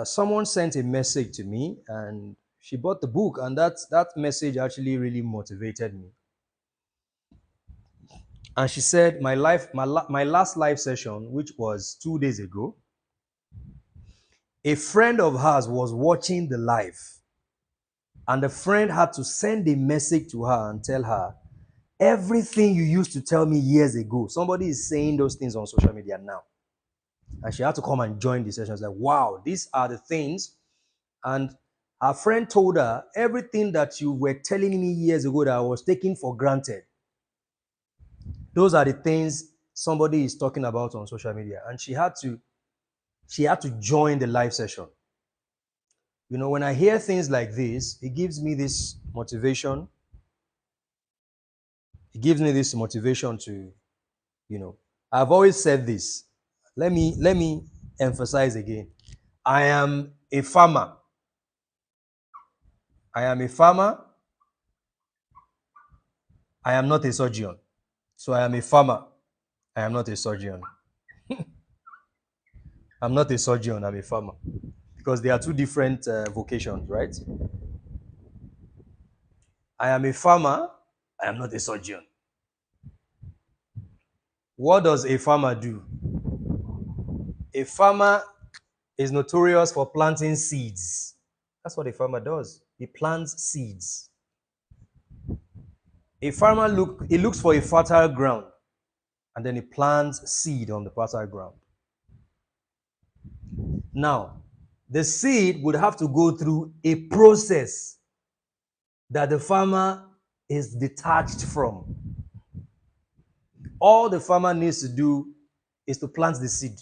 Someone sent a message to me and she bought the book, and that message actually really motivated me. And she said, my last live session, which was 2 days ago, a friend of hers was watching the live, and the friend had to send a message to her and tell her, everything you used to tell me years ago, somebody is saying those things on social media now. And she had to come and join the session. I was like, wow, these are the things. And her friend told her, everything that you were telling me years ago that I was taking for granted, those are the things somebody is talking about on social media. And she had to join the live session. You know, when I hear things like this, it gives me this motivation. It gives me this motivation to, I've always said this. Let me emphasize again. I am a farmer. I am a farmer. I am not a surgeon. So I am a farmer. I am not a surgeon. I'm not a surgeon. I'm a farmer. Because there are two different vocations, right? I am a farmer. I am not a surgeon. What does a farmer do? A farmer is notorious for planting seeds. That's what a farmer does. He plants seeds. A farmer looks for a fertile ground, and then he plants seed on the fertile ground. Now, the seed would have to go through a process that the farmer is detached from. All the farmer needs to do is to plant the seed.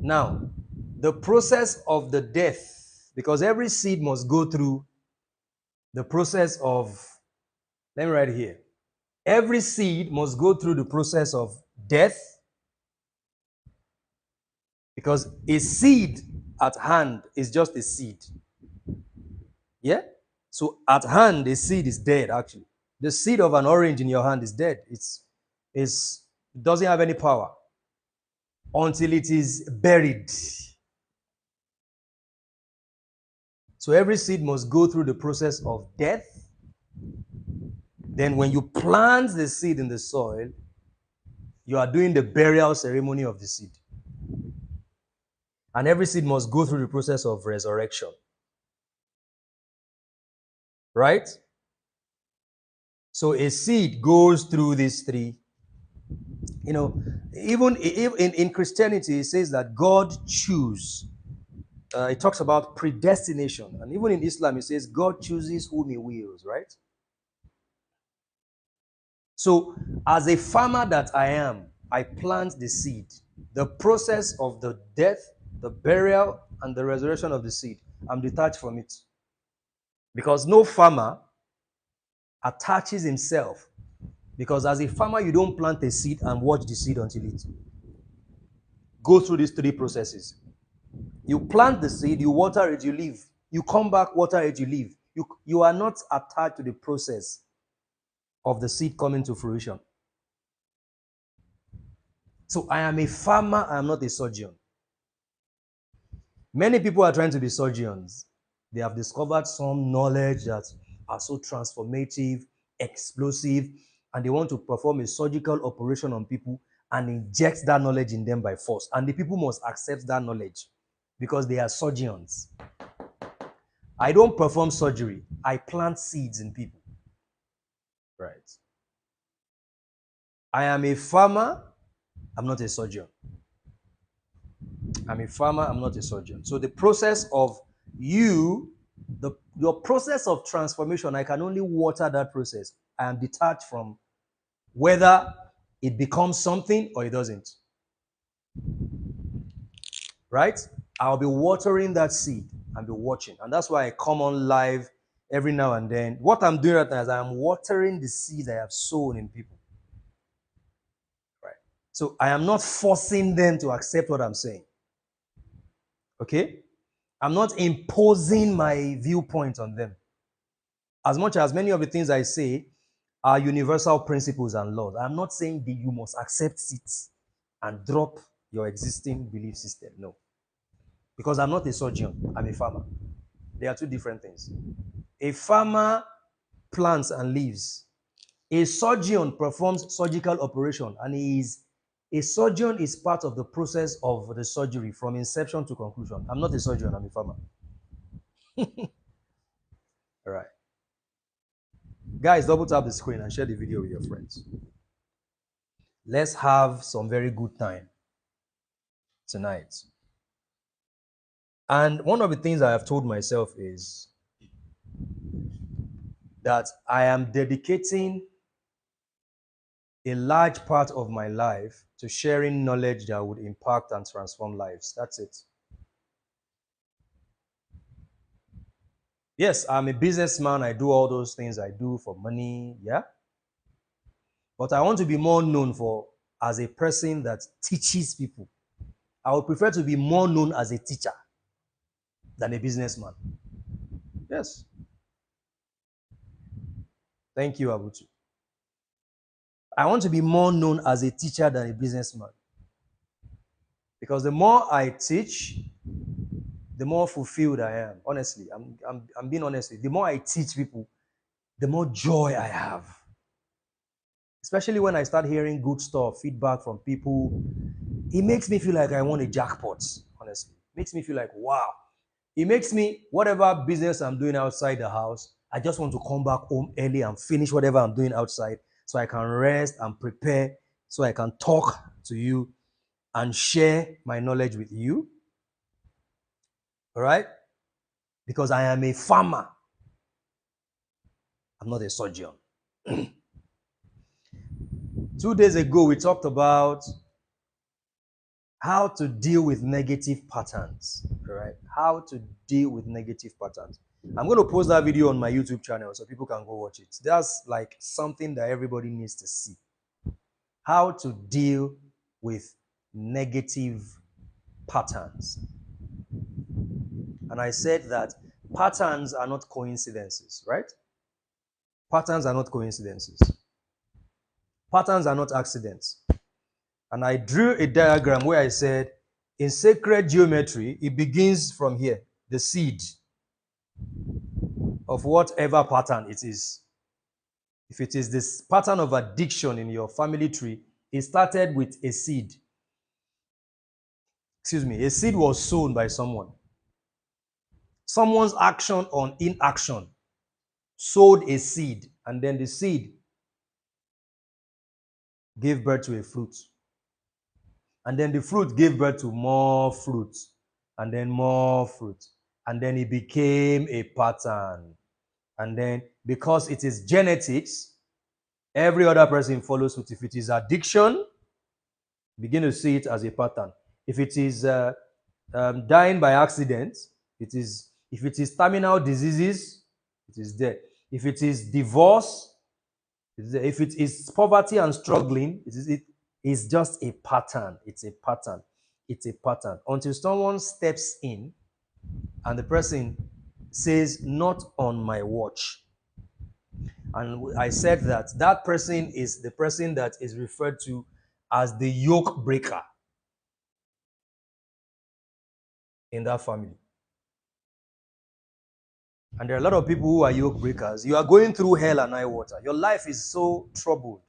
Now, the process of the death, because every seed must go through the process of, let me write here. Every seed must go through the process of death, because a seed at hand is just a seed. Yeah? So at hand, a seed is dead, actually. The seed of an orange in your hand is dead. It doesn't have any power until it is buried. So every seed must go through the process of death. Then when you plant the seed in the soil, you are doing the burial ceremony of the seed. And every seed must go through the process of resurrection. Right? So a seed goes through these three. Even in Christianity, it says that God chooses. It talks about predestination. And even in Islam, it says God chooses whom he wills, right? So as a farmer that I am, I plant the seed. The process of the death, the burial, and the resurrection of the seed, I'm detached from it. Because no farmer attaches himself. Because as a farmer, you don't plant a seed and watch the seed until it goes through these three processes. You plant the seed, you water it, you leave. You come back, water it, you leave. You are not attached to the process of the seed coming to fruition. So I am a farmer, I am not a surgeon. Many people are trying to be surgeons. They have discovered some knowledge that are so transformative, explosive, and they want to perform a surgical operation on people and inject that knowledge in them by force. And the people must accept that knowledge because they are surgeons. I don't perform surgery. I plant seeds in people. Right. I am a farmer. I'm not a surgeon. I'm a farmer. I'm not a surgeon. So the process of your process of transformation, I can only water that process. I am detached from whether it becomes something or it doesn't. Right? I'll be watering that seed and be watching. And that's why I come on live every now and then. What I'm doing right now is I'm watering the seeds I have sown in people. Right? So I am not forcing them to accept what I'm saying. Okay? I'm not imposing my viewpoint on them. As much as many of the things I say are universal principles and laws, I'm not saying that you must accept it and drop your existing belief system. No. Because I'm not a surgeon, I'm a farmer. They are two different things. A farmer plants and leaves. A surgeon performs surgical operation, and a surgeon is part of the process of the surgery from inception to conclusion. I'm not a surgeon, I'm a farmer. All right. Guys, double tap the screen and share the video with your friends. Let's have some very good time tonight. And one of the things I have told myself is that I am dedicating a large part of my life to sharing knowledge that would impact and transform lives. That's it. Yes, I'm a businessman. I do all those things I do for money. Yeah. But I want to be more known for as a person that teaches people. I would prefer to be more known as a teacher than a businessman. Yes. Thank you, Abutu. I want to be more known as a teacher than a businessman. Because the more I teach, the more fulfilled I am. Honestly, I'm being honest with you. The more I teach people, the more joy I have. Especially when I start hearing good stuff, feedback from people, it makes me feel like I won a jackpot, honestly. It makes me feel like, wow. It makes me, whatever business I'm doing outside the house, I just want to come back home early and finish whatever I'm doing outside so I can rest and prepare, so I can talk to you and share my knowledge with you. All right? Because I am a farmer. I'm not a surgeon. 2 days ago, we talked about how to deal with negative patterns. All right? How to deal with negative patterns. I'm going to post that video on my YouTube channel so people can go watch it. That's like something that everybody needs to see. How to deal with negative patterns. And I said that patterns are not coincidences, right? Patterns are not coincidences. Patterns are not accidents. And I drew a diagram where I said, in sacred geometry, it begins from here, the seed of whatever pattern it is. If it is this pattern of addiction in your family tree, it started with a seed. Excuse me, a seed was sown by someone. Someone's action on inaction sowed a seed, and then the seed gave birth to a fruit. And then the fruit gave birth to more fruit, and then more fruit. And then it became a pattern. And then, because it is genetics, every other person follows suit. If it is addiction, begin to see it as a pattern. If it is dying by accident, it is. If it is terminal diseases, it is there. If it is divorce, it is there. If it is poverty and struggling, it is just a pattern. It's a pattern. It's a pattern. Until someone steps in and the person says, "Not on my watch." And I said that that person is the person that is referred to as the yoke breaker in that family. And there are a lot of people who are yoke breakers. You are going through hell and high water. Your life is so troubled.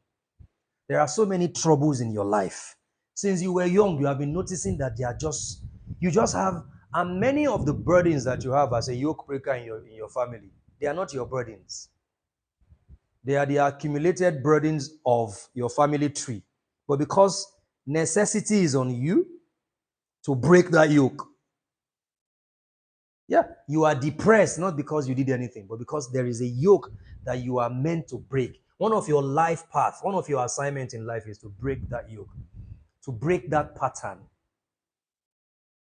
There are so many troubles in your life. Since you were young, you have been noticing that you just have, and many of the burdens that you have as a yoke breaker in your family, they are not your burdens. They are the accumulated burdens of your family tree. But because necessity is on you to break that yoke, yeah, you are depressed not because you did anything, but because there is a yoke that you are meant to break. One of your life paths, one of your assignments in life is to break that yoke, to break that pattern.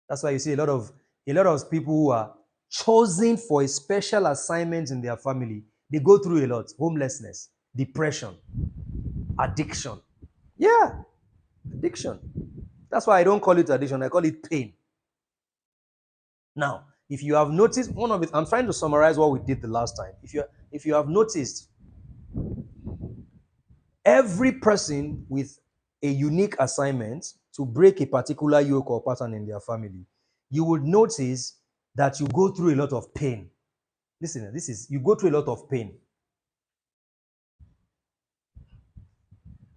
That's why you see a lot of people who are chosen for a special assignment in their family. They go through a lot: homelessness, depression, addiction. Yeah, addiction. That's why I don't call it addiction. I call it pain. Now, if you have noticed, one of it, I'm trying to summarize what we did the last time. If you have noticed, every person with a unique assignment to break a particular yoke or pattern in their family you would notice that you go through a lot of pain. Listen, you go through a lot of pain.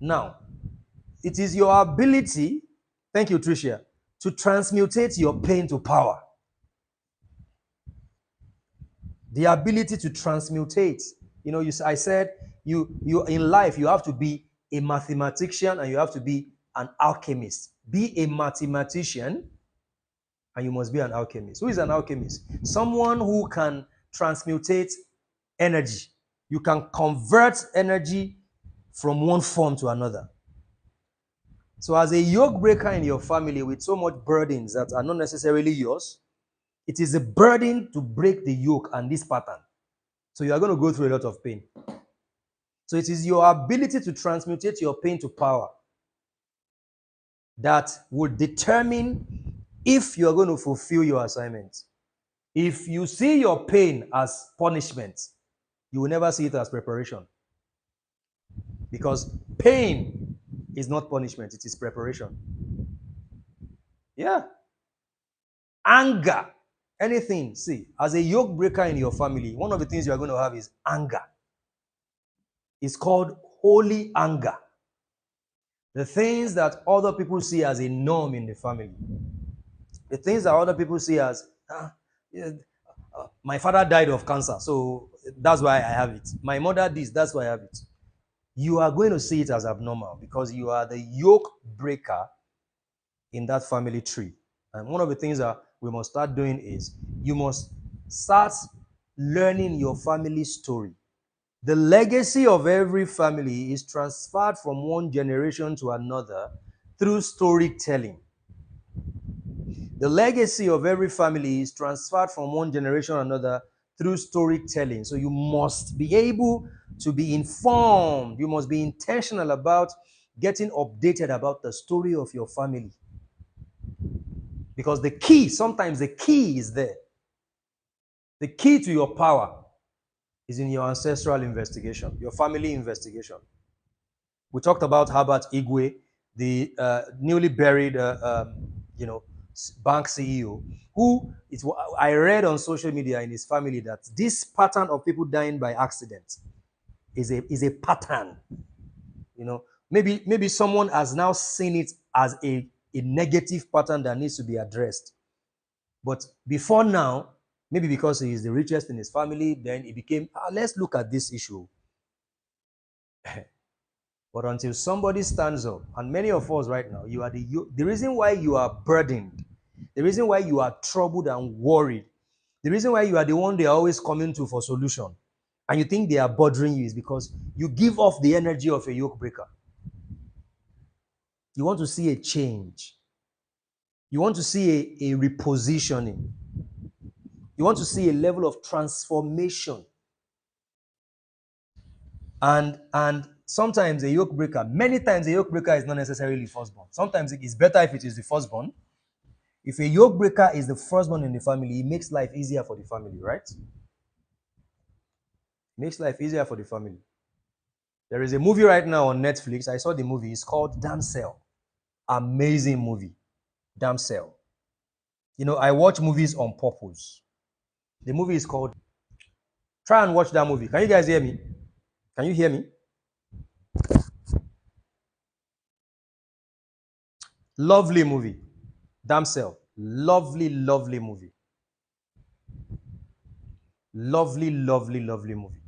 Now, it is your ability, thank you, Tricia, to transmutate your pain to power. The ability to transmutate. You know, I said you in life you have to be a mathematician and you have to be an alchemist. Be a mathematician and you must be an alchemist. Who is an alchemist? Someone who can transmutate energy. You can convert energy from one form to another. So as a yoke breaker in your family with so much burdens that are not necessarily yours, it is a burden to break the yoke and this pattern. So you are going to go through a lot of pain. So it is your ability to transmutate your pain to power that would determine if you are going to fulfill your assignment. If you see your pain as punishment, you will never see it as preparation. Because pain is not punishment, it is preparation. Yeah. Anger, anything. See, as a yoke breaker in your family, one of the things you are going to have is anger. It's called holy anger. The things that other people see as a norm in the family. The things that other people see as, my father died of cancer, so that's why I have it. My mother this, that's why I have it. You are going to see it as abnormal because you are the yoke breaker in that family tree. And one of the things that we must start doing is you must start learning your family story. The legacy of every family is transferred from one generation to another through storytelling. The legacy of every family is transferred from one generation to another through storytelling. So you must be able to be informed. You must be intentional about getting updated about the story of your family. Because the key, sometimes the key is there. The key to your power is in your ancestral investigation, your family investigation. We talked about Herbert Igwe, the newly buried, bank CEO, who I read on social media in his family that this pattern of people dying by accident is a pattern. You know, maybe someone has now seen it as a negative pattern that needs to be addressed. But before now, maybe because he is the richest in his family, then it became, let's look at this issue. But until somebody stands up, and many of us right now, you are the reason why you are burdened, the reason why you are troubled and worried, the reason why you are the one they are always coming to for solution, and you think they are bothering you is because you give off the energy of a yoke breaker. You want to see a change. You want to see a repositioning. You want to see a level of transformation. And sometimes a yoke breaker, many times a yoke breaker is not necessarily firstborn. Sometimes it is better if it is the firstborn. If a yoke breaker is the firstborn in the family, it makes life easier for the family, right? It makes life easier for the family. There is a movie right now on Netflix. I saw the movie. It's called Damsel. Amazing movie. Damsel. You know, I watch movies on purpose. The movie is called... Try and watch that movie. Can you guys hear me? Can you hear me? Lovely movie. Damsel. Lovely, lovely movie. Lovely, lovely, lovely movie.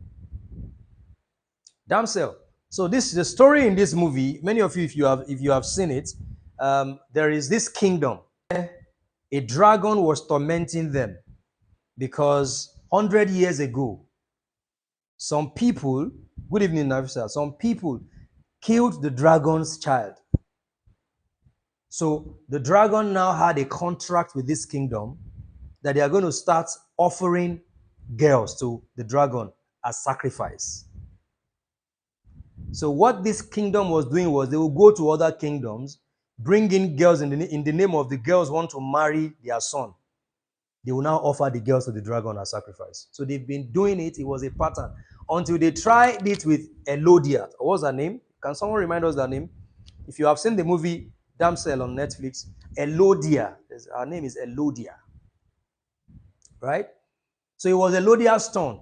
Damsel. So this the story in this movie. Many of you, if you have seen it, there is this kingdom. A dragon was tormenting them because 100 years ago, some people, good evening, Nafisa, some people killed the dragon's child. So the dragon now had a contract with this kingdom that they are going to start offering girls to the dragon as sacrifice. So what this kingdom was doing was they will go to other kingdoms, bring in girls in the name of the girls want to marry their son. They will now offer the girls to the dragon as sacrifice. So they've been doing it. It was a pattern until they tried it with Elodia. What's her name? Can someone remind us her name? If you have seen the movie Damsel on Netflix, Elodia. Her name is Elodia, right? So it was Elodia's turn.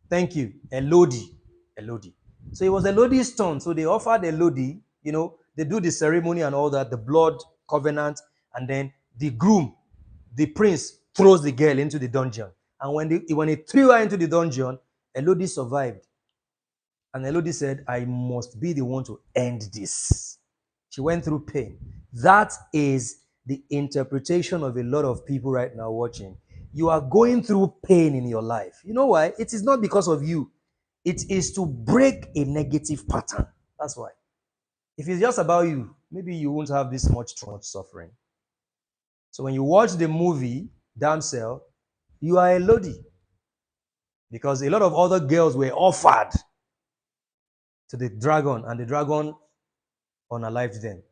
Thank you, Elodie. Elodie. So it was Elodie's turn. So they offered Elodie, they do the ceremony and all that, the blood covenant, and then the groom, the prince, throws the girl into the dungeon. And when he threw her into the dungeon, Elodie survived. And Elodie said, I must be the one to end this. She went through pain. That is the interpretation of a lot of people right now watching. You are going through pain in your life. You know why? It is not because of you. It is to break a negative pattern. That's why. If it's just about you, maybe you won't have this much suffering. So when you watch the movie, Damsel, you are Elodie. Because a lot of other girls were offered to the dragon, and the dragon unalived them.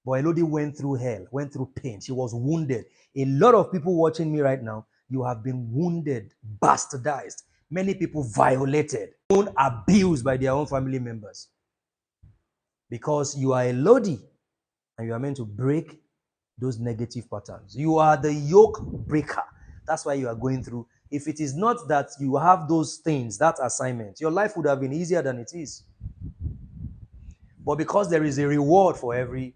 But Elodie went through hell, went through pain. She was wounded. A lot of people watching me right now, you have been wounded, bastardized. Many people violated, abused by their own family members. Because you are Elodie, and you are meant to break those negative patterns. You are the yoke breaker. That's why you are going through. If it is not that you have those things, that assignment, your life would have been easier than it is. But because there is a reward for every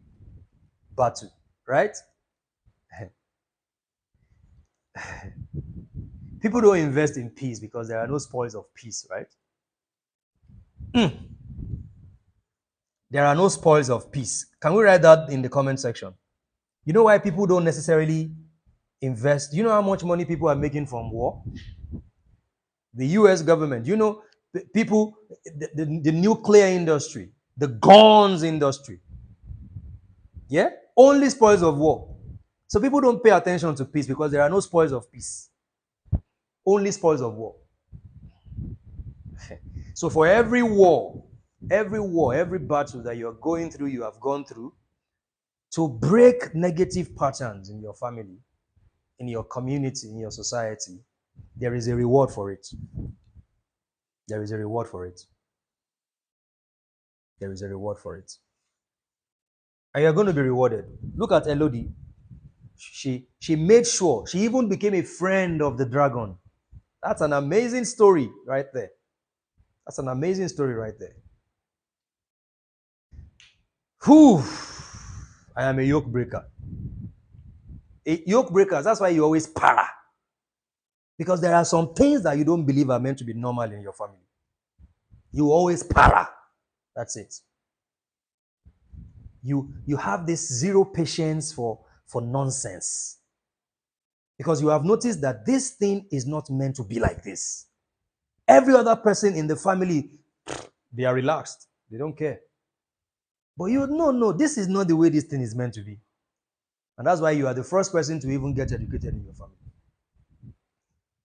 battle, right? People don't invest in peace because there are no spoils of peace, right? There are no spoils of peace. Can we write that in the comment section? You know why people don't necessarily invest? You know how much money people are making from war? The US government, people, the nuclear industry, the guns industry. Yeah? Only spoils of war. So people don't pay attention to peace because there are no spoils of peace. Only spoils of war. So for every war, every battle that you're going through, you have gone through, to break negative patterns in your family, in your community, in your society, there is a reward for it. There is a reward for it. There is a reward for it. And you're going to be rewarded. Look at Elodie. She made sure. She even became a friend of the dragon. That's an amazing story right there. That's an amazing story right there. Whew. I am a yoke breaker. Yoke breakers, that's why you always para. Because there are some things that you don't believe are meant to be normal in your family. You always para. That's it. You have this zero patience for nonsense. Because you have noticed that this thing is not meant to be like this. Every other person in the family, they are relaxed. They don't care. But no, this is not the way this thing is meant to be. And that's why you are the first person to even get educated in your family.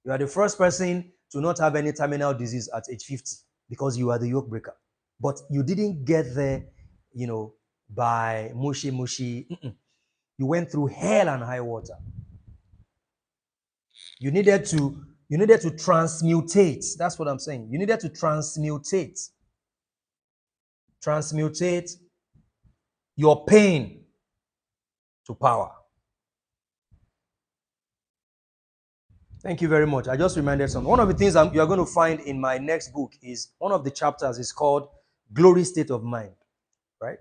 You are the first person to not have any terminal disease at age 50 because you are the yoke breaker. But you didn't get there, by mushy. You went through hell and high water. You needed to transmutate. That's what I'm saying. You needed to transmutate your pain to power. Thank you very much. I just reminded something. One of the things you are going to find in my next book is one of the chapters is called Glory State of Mind, right?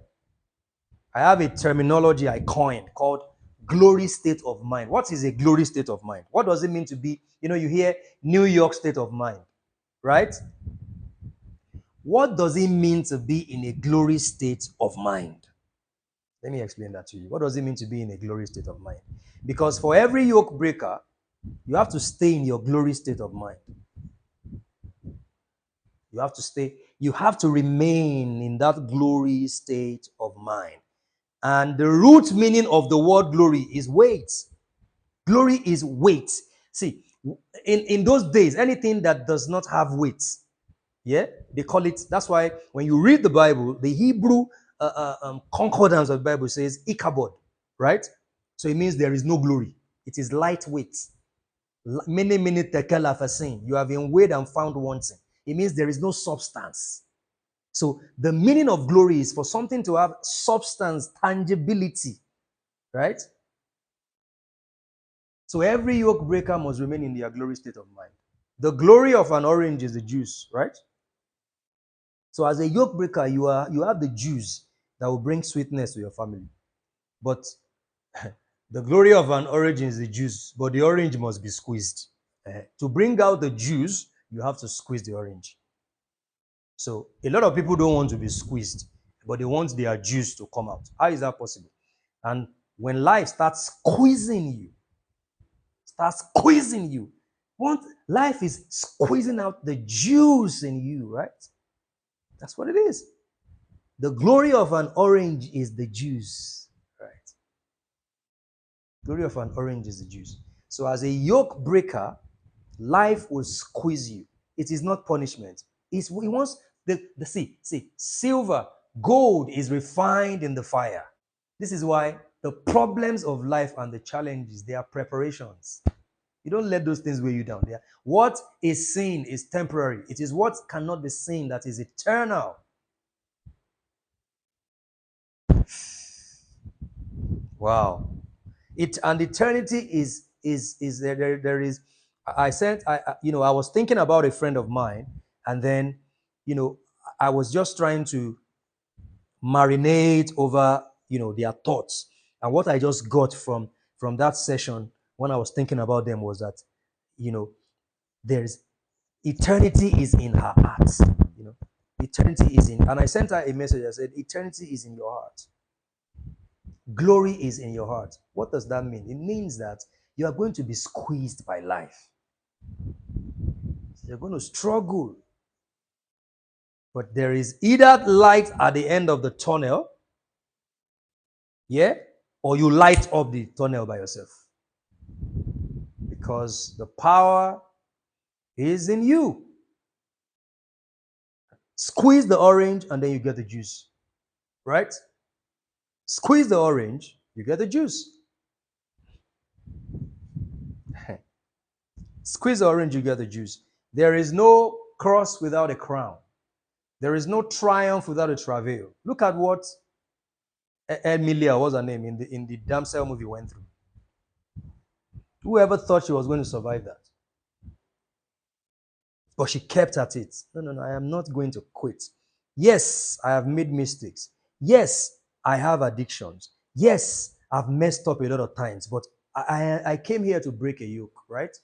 I have a terminology I coined called glory state of mind. What is a glory state of mind? What does it mean to be, you hear New York state of mind, right? What does it mean to be in a glory state of mind? Let me explain that to you. What does it mean to be in a glory state of mind? Because for every yoke breaker, you have to stay in your glory state of mind. You have to remain in that glory state of mind. And the root meaning of the word glory is weight. Glory is weight. See, in those days, anything that does not have weight, yeah, they call it. That's why when you read the Bible, the Hebrew concordance of the Bible says Ichabod, right? So it means there is no glory. It is lightweight. Many tekel afasin. You have been weighed and found wanting. It means there is no substance. So the meaning of glory is for something to have substance, tangibility, right? So every yoke breaker must remain in their glory state of mind. The glory of an orange is the juice, right? So as a yoke breaker, you have the juice that will bring sweetness to your family. But the glory of an orange is the juice, but the orange must be squeezed. To bring out the juice, you have to squeeze the orange. So a lot of people don't want to be squeezed, but they want their juice to come out. How is that possible? And when life starts squeezing you, life is squeezing out the juice in you, right? That's what it is. The glory of an orange is the juice, right? Glory of an orange is the juice. So as a yoke breaker, life will squeeze you. It is not punishment. It wants silver, gold is refined in the fire. This is why the problems of life and the challenges, they are preparations. You don't let those things weigh you down. What is seen is temporary. It is what cannot be seen that is eternal. Wow. Eternity is there is. I was thinking about a friend of mine, and then I was just trying to marinate over their thoughts. And what I just got from that session when I was thinking about them was that there's eternity is in her heart. Eternity is in, and I sent her a message. I said, eternity is in your heart. Glory is in your heart. What does that mean? It means that you are going to be squeezed by life. You're going to struggle. But there is either light at the end of the tunnel, yeah, or you light up the tunnel by yourself. Because the power is in you. Squeeze the orange and then you get the juice. Right? Squeeze the orange, you get the juice. Squeeze the orange, you get the juice. There is no cross without a crown. There is no triumph without a travail. Look at what Emilia, what's her name, in the Damsel movie went through. Whoever thought she was going to survive that? But she kept at it. No, I am not going to quit. Yes, I have made mistakes. Yes, I have addictions. Yes, I've messed up a lot of times, but I came here to break a yoke, right?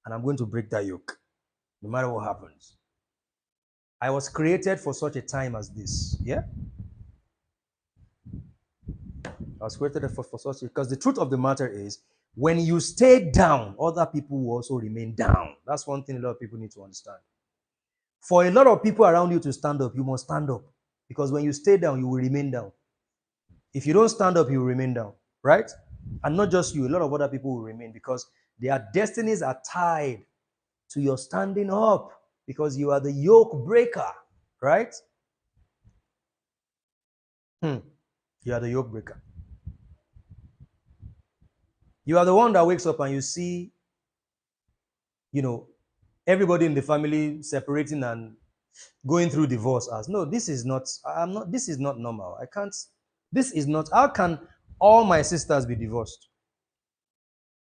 And I'm going to break that yoke, no matter what happens. I was created for such a time as this, yeah? I was created for such a, because the truth of the matter is, when you stay down, other people will also remain down. That's one thing a lot of people need to understand. For a lot of people around you to stand up, you must stand up. Because when you stay down, you will remain down. If you don't stand up, you will remain down, right? And not just you, a lot of other people will remain because their destinies are tied to your standing up because you are the yoke breaker, right? You are the yoke breaker. You are the one that wakes up and you see, everybody in the family separating and going through divorce as, no, this is not normal. How can all my sisters be divorced?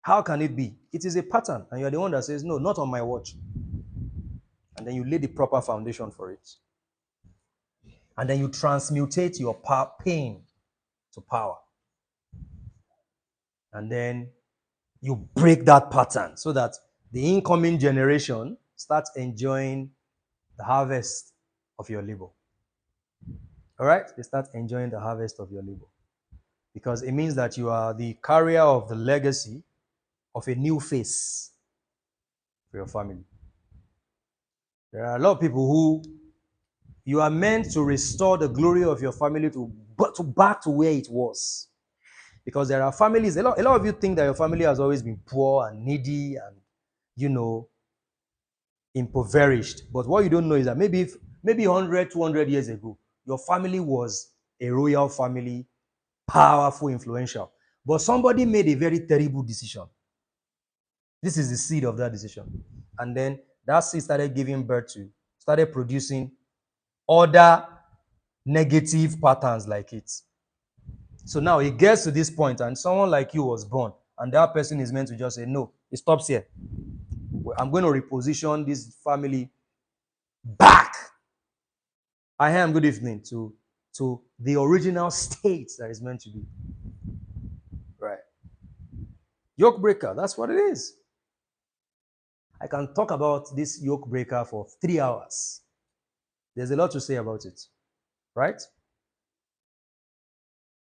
How can it be? It is a pattern, and you're the one that says, no, not on my watch. And then you lay the proper foundation for it. And then you transmutate your pain to power. And then you break that pattern so that the incoming generation starts enjoying the harvest of your labor. All right? They start enjoying the harvest of your labor. Because it means that you are the carrier of the legacy of a new face for your family. There are a lot of people who you are meant to restore the glory of your family to back to where it was. Because there are families, a lot of you think that your family has always been poor and needy and, impoverished. But what you don't know is that maybe 100, 200 years ago, your family was a royal family, powerful, influential. But somebody made a very terrible decision. This is the seed of that decision. And then that seed started producing other negative patterns like it. So now it gets to this point and someone like you was born and that person is meant to just say, no, it stops here. I'm going to reposition this family back. I am good evening to the original state that is meant to be. Right. Yoke breaker, that's what it is. I can talk about this yoke breaker for 3 hours. There's a lot to say about it. Right?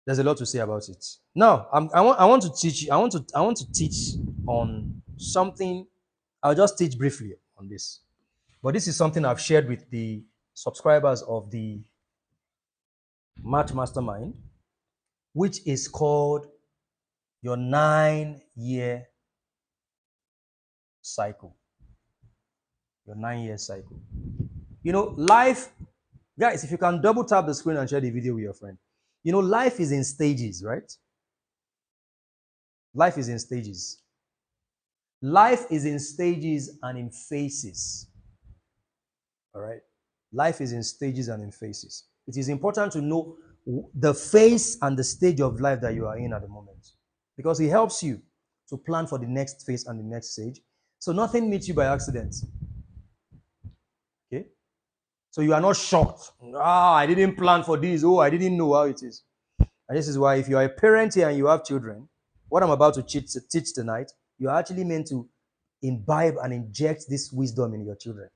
There's a lot to say about it. Now, I want to teach. I want to teach on something. I'll just teach briefly on this. But this is something I've shared with the subscribers of the Match Mastermind, which is called your 9-year cycle. Your 9-year cycle. You know, life, guys, if you can double tap the screen and share the video with your friend. You know, life is in stages, right? Life is in stages. Life is in stages and in phases. All right? Life is in stages and in phases. It is important to know the phase and the stage of life that you are in at the moment, because it helps you to plan for the next phase and the next stage. So nothing meets you by accident. Okay? So you are not shocked. I didn't plan for this. Oh, I didn't know how it is. And this is why if you are a parent here and you have children, what I'm about to teach tonight, you are actually meant to imbibe and inject this wisdom in your children.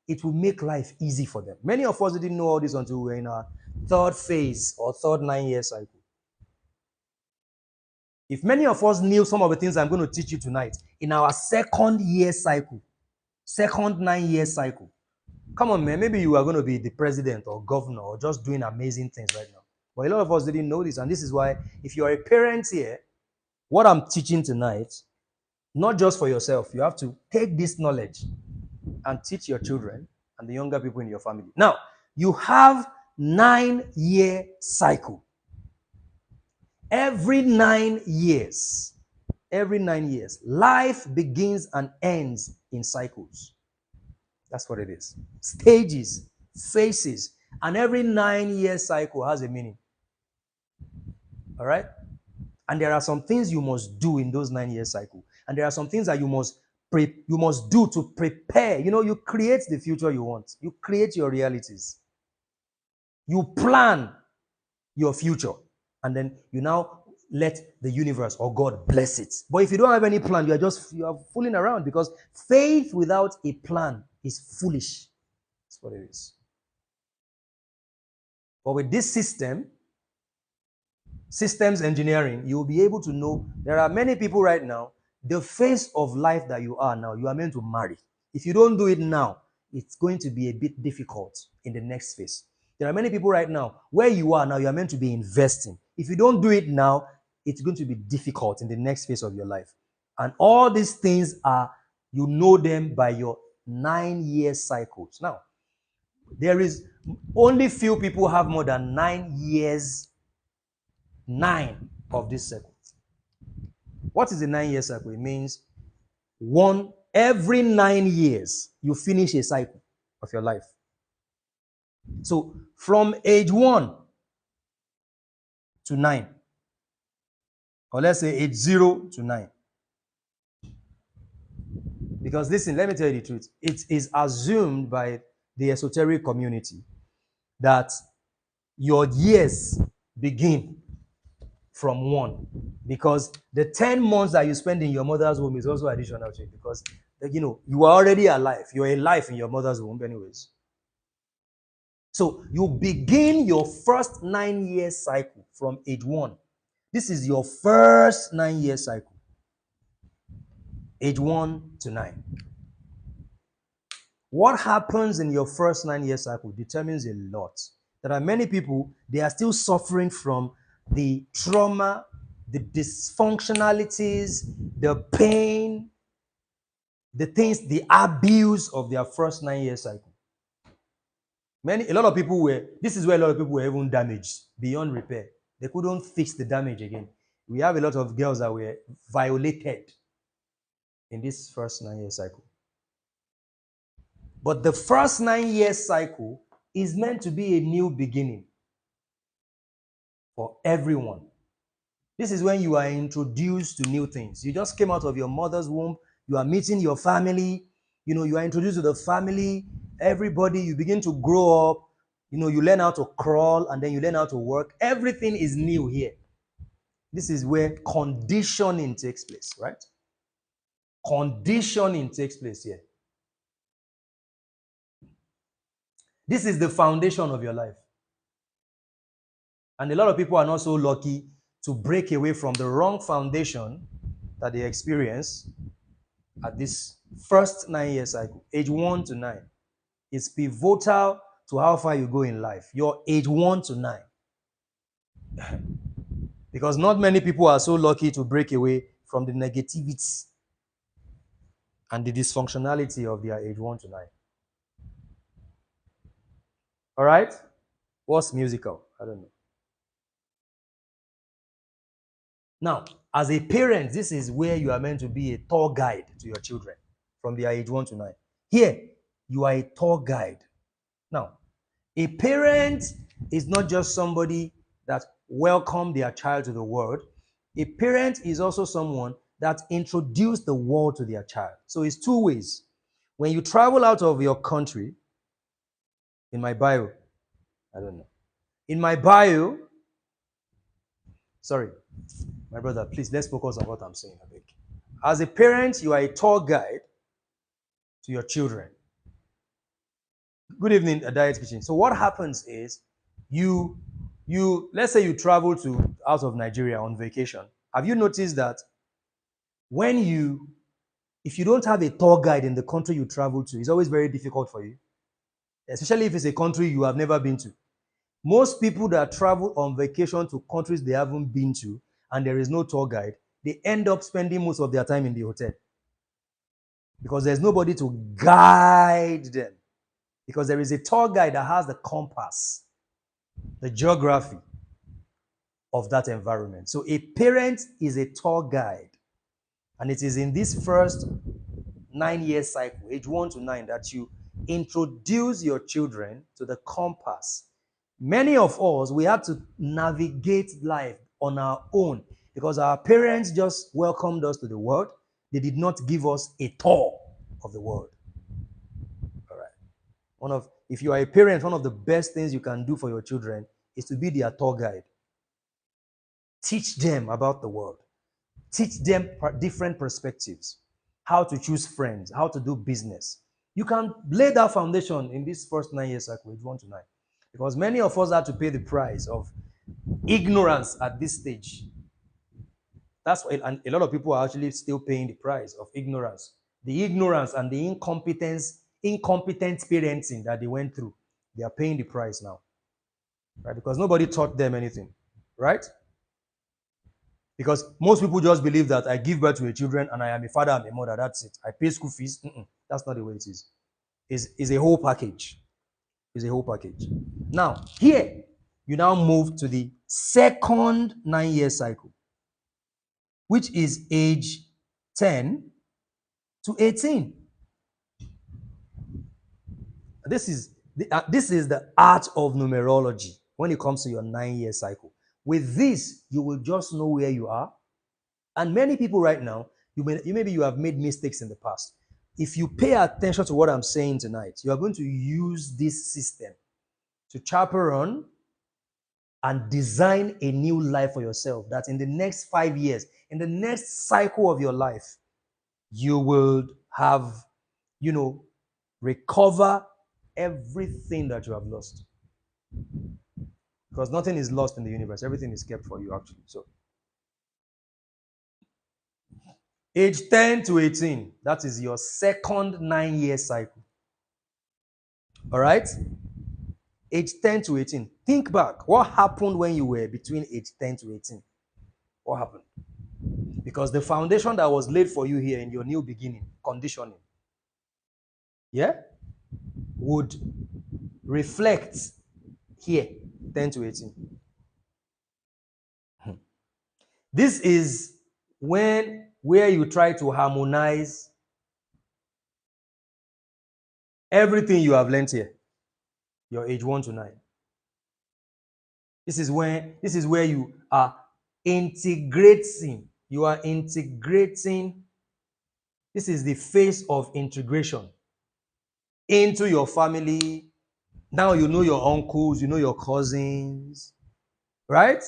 It will make life easy for them. Many of us didn't know all this until we were in our third phase or third 9-year cycle. If many of us knew some of the things I'm going to teach you tonight in our second year cycle, second 9-year cycle, come on, man, maybe you are going to be the president or governor or just doing amazing things right now. But a lot of us didn't know this. And this is why, if you are a parent here, what I'm teaching tonight, not just for yourself, you have to take this knowledge and teach your children and the younger people in your family. Now, you have 9-year cycle. Every 9 years, life begins and ends in cycles. That's what it is. Stages, phases, and every 9-year cycle has a meaning. All right? And there are some things you must do in those 9-year cycle. And there are some things that you must do to prepare. You know, you create the future you want. You create your realities. You plan your future. And then you now let the universe or God bless it. But if you don't have any plan, you are fooling around, because faith without a plan is foolish. That's what it is. But with this systems engineering, you will be able to know there are many people right now, the phase of life that you are now, you are meant to marry. If you don't do it now, it's going to be a bit difficult in the next phase. There are many people right now, where you are now, you are meant to be investing. If you don't do it now, it's going to be difficult in the next phase of your life. And all these things are, you know them by your 9-year cycles. Now, there is only few people have more than 9 years, 9 of this cycle. What is a 9-year cycle? It means every 9 years, you finish a cycle of your life. So from age 1 to 9, or let's say age 0 to 9. Because listen, let me tell you the truth. It is assumed by the esoteric community that your years begin from 1, because the 10 months that you spend in your mother's womb is also additional to it, because you are already alive. You're alive in your mother's womb anyways. So you begin your first 9-year cycle from age 1. This is your first 9-year cycle. Age 1 to 9. What happens in your first 9-year cycle determines a lot. There are many people, they are still suffering from the trauma, the dysfunctionalities, the pain, the things, the abuse of their first 9-year cycle. This is where a lot of people were even damaged beyond repair. They couldn't fix the damage again. We have a lot of girls that were violated in this first 9-year cycle. But the first 9-year cycle is meant to be a new beginning for everyone. This is when you are introduced to new things. You just came out of your mother's womb. You are meeting your family. You are introduced to the family. Everybody, you begin to grow up. You learn how to crawl and then you learn how to work. Everything is new here. This is where conditioning takes place, right? Conditioning takes place here. This is the foundation of your life. And a lot of people are not so lucky to break away from the wrong foundation that they experience at this first 9 year cycle, age 1 to 9. It's pivotal to how far you go in life. Your age 1 to 9. Because not many people are so lucky to break away from the negativity and the dysfunctionality of their age 1 to 9. All right? What's musical? I don't know. Now, as a parent, this is where you are meant to be a tour guide to your children from their age 1 to 9. Here, you are a tour guide. Now, a parent is not just somebody that welcomed their child to the world. A parent is also someone that introduced the world to their child. So it's two ways. When you travel out of your country, in my bio, I don't know. In my bio, sorry, my brother, please, let's focus on what I'm saying. I think. As a parent, you are a tour guide to your children. Good evening, Diet Kitchen. So what happens is you let's say you travel to out of Nigeria on vacation. Have you noticed that if you don't have a tour guide in the country you travel to, it's always very difficult for you, especially if it's a country you have never been to. Most people that travel on vacation to countries they haven't been to and there is no tour guide, they end up spending most of their time in the hotel because there's nobody to guide them. Because there is a tour guide that has the compass, the geography of that environment. So a parent is a tour guide. And it is in this first 9 year cycle, age 1 to 9, that you introduce your children to the compass. Many of us, we have to navigate life on our own because our parents just welcomed us to the world. They did not give us a tour of the world. All right. If you are a parent, one of the best things you can do for your children is to be their tour guide. Teach them about the world. Teach them different perspectives, how to choose friends, how to do business. You can lay that foundation in this first 9 year cycle, age 1 to 9. Because many of us have to pay the price of ignorance at this stage. That's why, and a lot of people are actually still paying the price of ignorance. The ignorance and the incompetent parenting that they went through, they are paying the price now. Right? Because nobody taught them anything. Right? Because most people just believe that I give birth to a children and I am a father and a mother. That's it. I pay school fees. That's not the way it is. It's a whole package. It's a whole package. Now, here, you now move to the second 9 year cycle, which is age 10 to 18. This is the art of numerology when it comes to your 9 year cycle. With this, you will just know where you are. And many people right now, maybe you have made mistakes in the past. If you pay attention to what I'm saying tonight, you are going to use this system to chaperone and design a new life for yourself that in the next 5 years, in the next cycle of your life, you will have, recover everything that you have lost. Because nothing is lost in the universe. Everything is kept for you, actually. So, age 10 to 18, that is your second 9 year cycle. All right? Age 10 to 18. Think back. What happened when you were between age 10 to 18? What happened? Because the foundation that was laid for you here in your new beginning, conditioning, yeah, would reflect here, 10 to 18. This is where you try to harmonize everything you have learned here, your age 1 to 9. This is where you are integrating. You are integrating. This is the phase of integration into your family. Now you know your uncles, you know your cousins, right?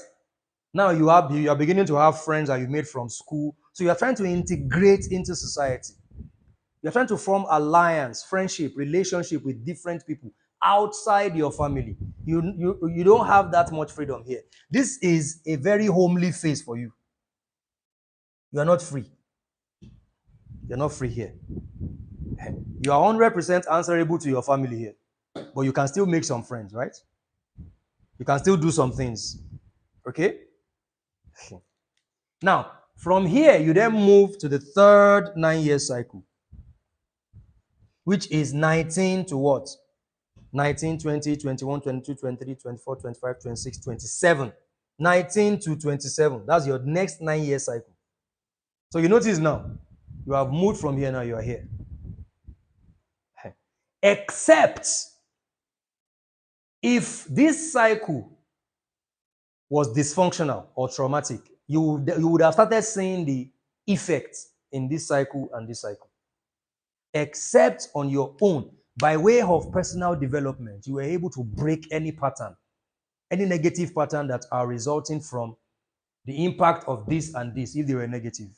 Now you are beginning to have friends that you made from school. So you are trying to integrate into society. You're trying to form alliance, friendship, relationship with different people outside your family. You don't have that much freedom here. This is a very homely phase for you. You are not free. You're not free here. You are 100% answerable to your family here. But you can still make some friends, right? You can still do some things. Okay? Now, from here, you then move to the third 9-year cycle, which is 19 to what? 19, 20, 21, 22, 23, 24, 25, 26, 27. 19 to 27. That's your next 9-year cycle. So you notice now, you have moved from here, now you are here. Except if this cycle was dysfunctional or traumatic, you would have started seeing the effects in this cycle and this cycle. Except on your own, by way of personal development, you were able to break any pattern, any negative pattern that are resulting from the impact of this and this, if they were negative.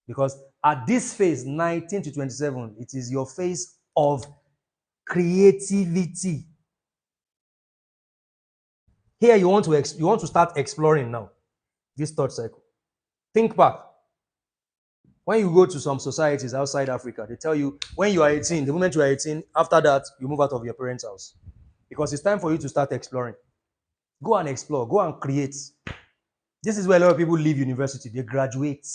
Because at this phase, 19 to 27, it is your phase of creativity. Here you want to start exploring now, this third cycle. Think back. When you go to some societies outside Africa, they tell you when you are 18, the moment you are 18, after that, you move out of your parents' house. Because it's time for you to start exploring. Go and explore, go and create. This is where a lot of people leave university, they graduate.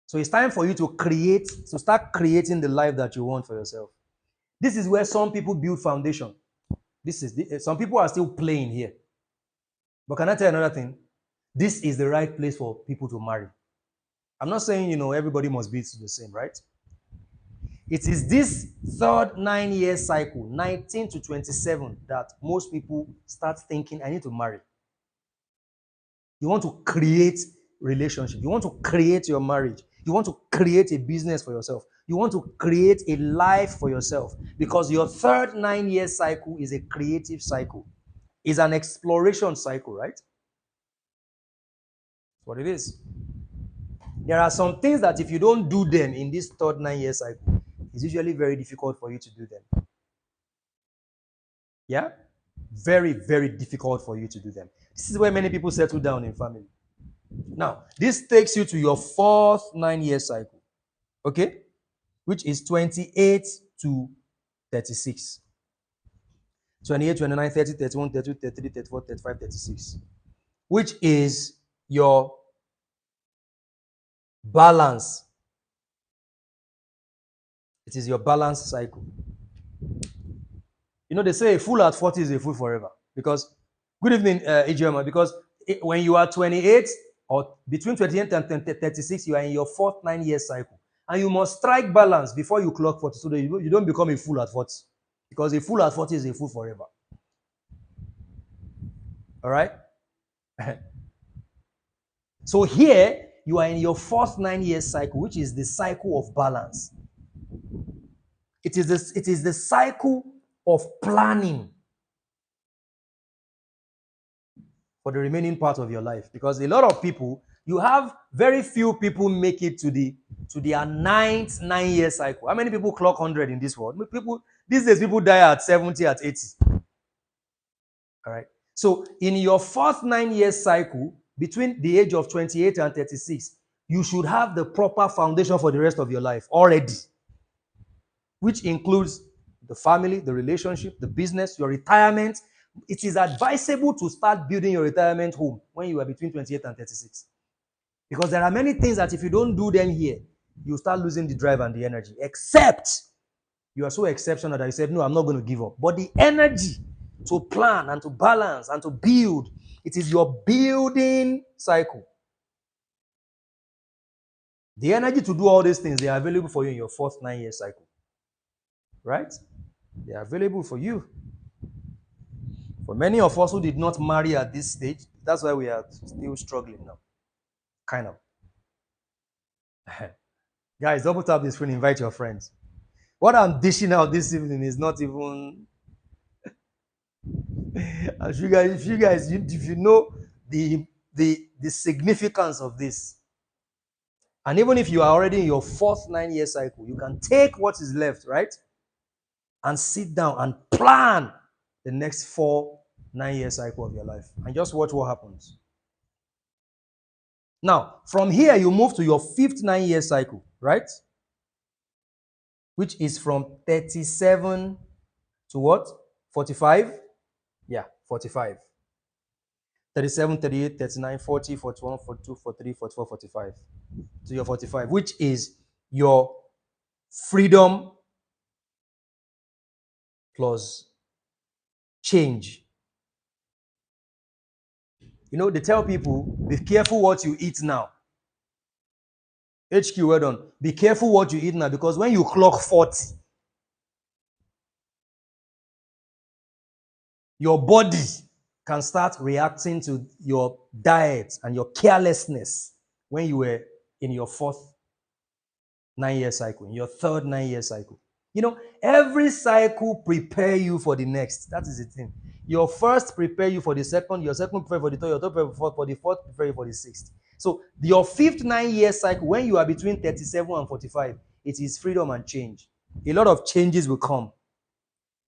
So it's time for you to create, to start creating the life that you want for yourself. This is where some people build foundation. Some people are still playing here. But can I tell you another thing? This is the right place for people to marry. I'm not saying, everybody must be the same, right? It is this third 9-year cycle, 19 to 27, that most people start thinking, I need to marry. You want to create relationship. You want to create your marriage. You want to create a business for yourself. You want to create a life for yourself, because your third 9-year cycle is a creative cycle. It's an exploration cycle, right? That's what it is. There are some things that if you don't do them in this third 9-year cycle, it's usually very difficult for you to do them. Yeah? Very, very difficult for you to do them. This is where many people settle down in family. Now, this takes you to your fourth 9-year cycle, okay? Which is 28 to 36. 28, 29, 30, 31, 32, 33, 34, 35, 36. Which is your balance. It is your balance cycle. They say a fool at 40 is a fool forever. Because, good evening, Ijoma, because when you are 28 or between 28 and 36, you are in your fourth 9-year cycle. And you must strike balance before you clock 40 so that you don't become a fool at 40. Because a fool at 40 is a fool forever. All right? So here, you are in your fourth 9-year cycle, which is the cycle of balance. It is the cycle of planning for the remaining part of your life. Because a lot of people, you have very few people make it to their ninth 9-year cycle. How many people clock 100 in this world? These days, people die at 70, at 80. All right. So in your fourth 9-year cycle, between the age of 28 and 36, you should have the proper foundation for the rest of your life already, which includes the family, the relationship, the business, your retirement. It is advisable to start building your retirement home when you are between 28 and 36. Because there are many things that if you don't do them here, you start losing the drive and the energy. Except you are so exceptional that you said, no, I'm not going to give up. But the energy to plan and to balance and to build, it is your building cycle. The energy to do all these things, they are available for you in your fourth 9-year cycle. Right? They are available for you. For many of us who did not marry at this stage, That's why we are still struggling now. Kind of. Guys, double tap the screen, invite your friends. What I'm dishing out this evening is not even. If you know the significance of this, and even if you are already in your fourth 9 year cycle, you can take what is left, right, and sit down and plan the next 4 9 year cycle of your life, and just watch what happens. Now, from here, you move to your fifth 9 year cycle, right? Which is from 37 to what? 45? Yeah, 45. 37, 38, 39, 40, 41, 42, 43, 44, 45. To your 45, which is your freedom plus change. You know, they tell people, be careful what you eat now. HQ, well done. Be careful what you eat now, because when you clock 40, your body can start reacting to your diet and your carelessness when you were in your fourth 9 year cycle, in your third 9 year cycle. You know, every cycle prepare you for the next. That is the thing. Your first prepare you for the second, your second prepare for the third, your third prepare for the fourth, prepare you for the sixth. So your fifth 9 year cycle, when you are between 37 and 45, it is freedom and change. A lot of changes will come,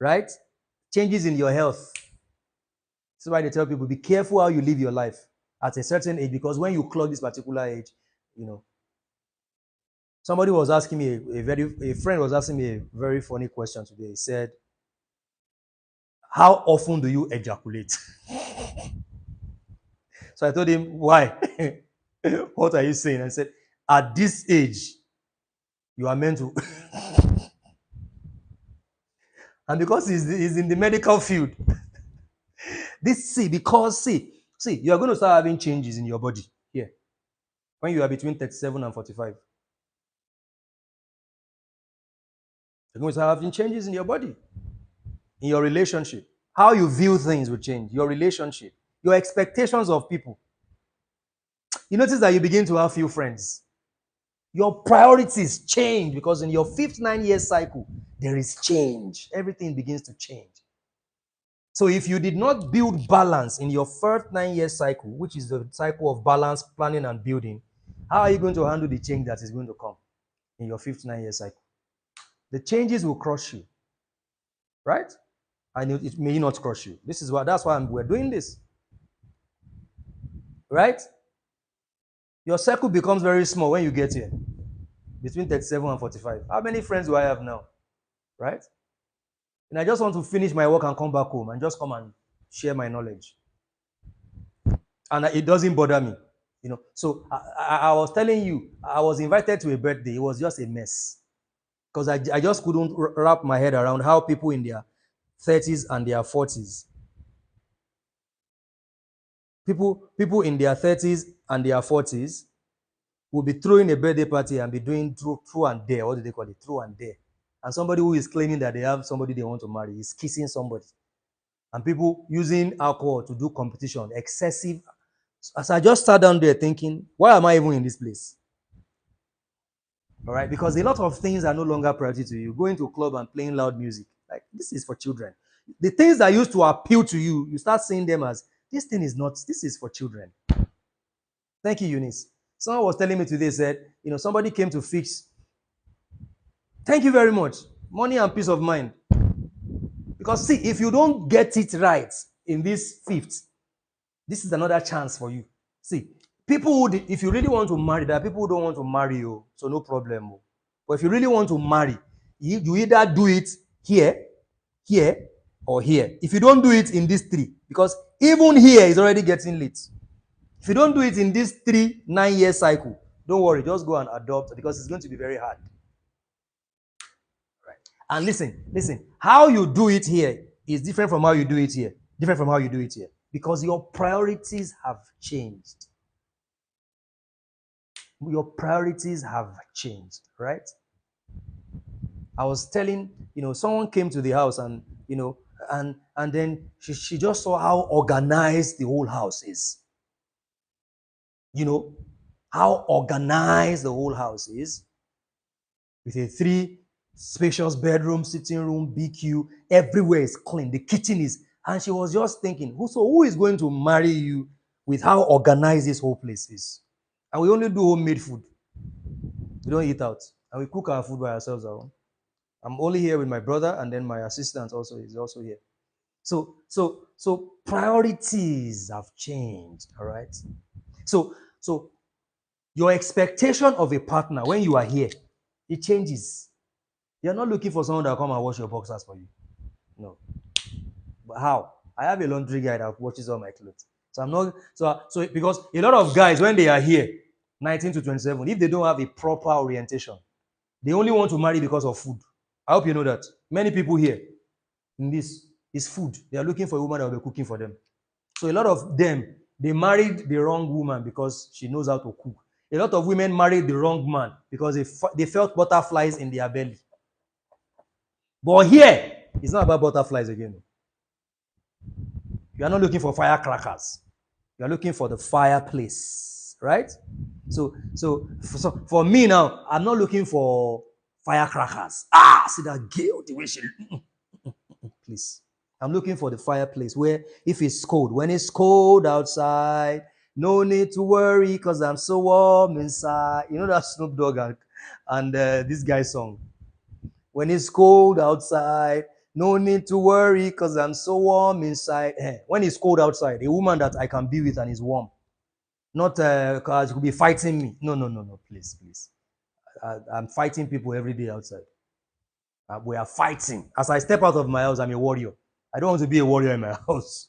right? Changes in your health. That's why they tell people, be careful how you live your life at a certain age, because when you clock this particular age, you know. Somebody was asking me, a friend was asking me a very funny question today. He said, how often do you ejaculate? So I told him, why? What are you saying? I said, at this age, you are meant to. And because he's in the medical field, you are going to start having changes in your body here when you are between 37 and 45. You're going to start having changes in your body, in your relationship. How you view things will change. Your relationship, your expectations of people. You notice that you begin to have few friends. Your priorities change, because in your fifth 9 year cycle, there is change. Everything begins to change. So if you did not build balance in your first 9 year cycle, which is the cycle of balance, planning, and building, how are you going to handle the change that is going to come in your fifth 9 year cycle? The changes will crush you, right? And it may not crush you. That's why we're doing this, right? Your circle becomes very small when you get here, between 37 and 45. How many friends do I have now, right? And I just want to finish my work and come back home and just come and share my knowledge. And it doesn't bother me, you know. So I was telling you, I was invited to a birthday. It was just a mess, because I just couldn't wrap my head around how people in their 30s and their 40s, people in their 30s and their 40s will be throwing a birthday party and be doing true and dare. What do they call it? True and dare. And somebody who is claiming that they have somebody they want to marry is kissing somebody. And people using alcohol to do competition, excessive. As I just sat down there thinking, why am I even in this place? All right, because a lot of things are no longer priority to you. Going to a club and playing loud music, like, this is for children. The things that used to appeal to you, you start seeing them as, this is for children. Thank you, Eunice. Someone was telling me today, said, somebody came to fix. Thank you very much. Money and peace of mind. Because see, if you don't get it right in this fifth, this is another chance for you. See, people would, if you really want to marry, there are people who don't want to marry you, so no problem. But if you really want to marry, you either do it here, here, or here. If you don't do it in these three, because even here is already getting late. If you don't do it in this 9 year cycle, don't worry, just go and adopt, because it's going to be very hard. Right. And listen, how you do it here is different from how you do it here. Different from how you do it here. Because your priorities have changed. Your priorities have changed, right? I was telling, someone came to the house and, and then she just saw how organized the whole house is. You know, how organized the whole house is, with a 3 spacious bedroom, sitting room, BQ, everywhere is clean. The kitchen is, and she was just thinking, who is going to marry you with how organized this whole place is? And we only do homemade food. We don't eat out. And we cook our food by ourselves at home. I'm only here with my brother, and then my assistant also is also here. So priorities have changed, all right? So your expectation of a partner when you are here, it changes. You're not looking for someone that will come and wash your boxers for you. No. But how? I have a laundry guy that washes all my clothes. So I'm not so because a lot of guys when they are here, 19 to 27, if they don't have a proper orientation, they only want to marry because of food. I hope you know that. Many people here in this is food. They are looking for a woman that will be cooking for them. So a lot of them, they married the wrong woman because she knows how to cook. A lot of women married the wrong man because they felt butterflies in their belly. But here, it's not about butterflies again. You are not looking for firecrackers. You are looking for the fireplace, right? So for me now, I'm not looking for firecrackers. See that girl, the way she, please. I'm looking for the fireplace where if it's cold, when it's cold outside, no need to worry because I'm so warm inside. You know that Snoop Dogg and this guy's song. When it's cold outside, no need to worry because I'm so warm inside. When it's cold outside, a woman that I can be with and is warm. Not because she could be fighting me. No, please. I'm fighting people every day outside. We are fighting. As I step out of my house, I'm a warrior. I don't want to be a warrior in my house.